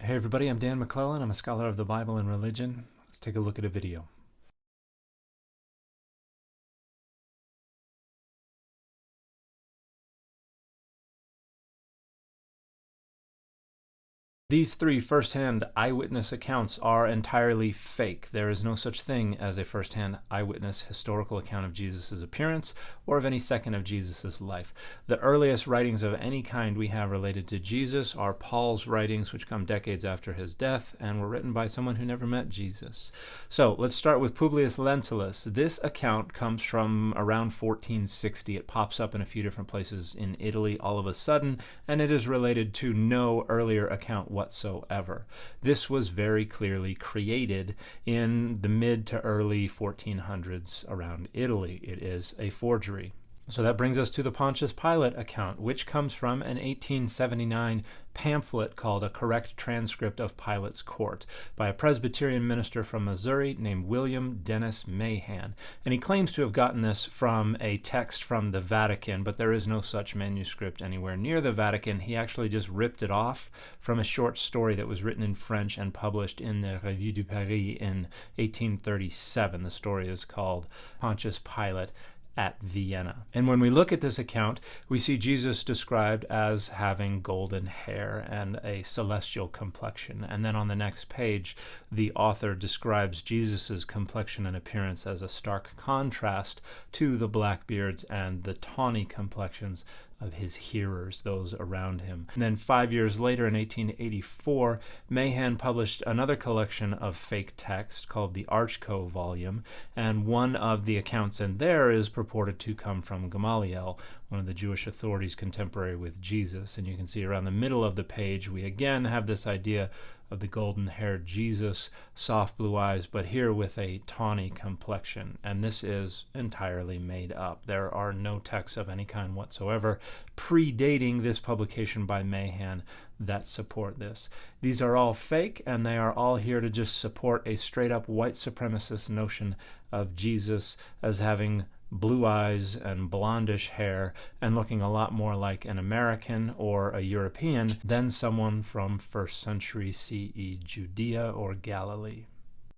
Hey everybody, I'm Dan McClellan. I'm a scholar of the Bible and religion. Let's take a look at a video. These three first-hand eyewitness accounts are entirely fake. There is no such thing as a first-hand eyewitness historical account of Jesus' appearance or of any second of Jesus' life. The earliest writings of any kind we have related to Jesus are Paul's writings, which come decades after his death and were written by someone who never met Jesus. So let's start with Publius Lentulus. This account comes from around 1460. It pops up in a few different places in Italy all of a sudden, and it is related to no earlier account whatsoever. This was very clearly created in the mid to early 1400s around Italy. It is a forgery. So that brings us to the Pontius Pilate account, which comes from an 1879 pamphlet called A Correct Transcript of Pilate's Court by a Presbyterian minister from Missouri named William Dennis Mahan. And he claims to have gotten this from a text from the Vatican, but there is no such manuscript anywhere near the Vatican. He actually just ripped it off from a short story that was written in French and published in the Revue de Paris in 1837. The story is called Pontius Pilate at Vienna. And when we look at this account, we see Jesus described as having golden hair and a celestial complexion. And then on the next page, the author describes Jesus's complexion and appearance as a stark contrast to the black beards and the tawny complexions of his hearers, those around him. And then 5 years later, in 1884, Mahan published another collection of fake text called the Archco volume, and one of the accounts in there is purported to come from Gamaliel, one of the Jewish authorities contemporary with Jesus. And you can see around the middle of the page, we again have this idea of the golden-haired Jesus, soft blue eyes, but here with a tawny complexion. And this is entirely made up. There are no texts of any kind whatsoever predating this publication by Mahan that support this. These are all fake, and they are all here to just support a straight-up white supremacist notion of Jesus as having blue eyes and blondish hair and looking a lot more like an American or a European than someone from 1st century CE Judea or Galilee.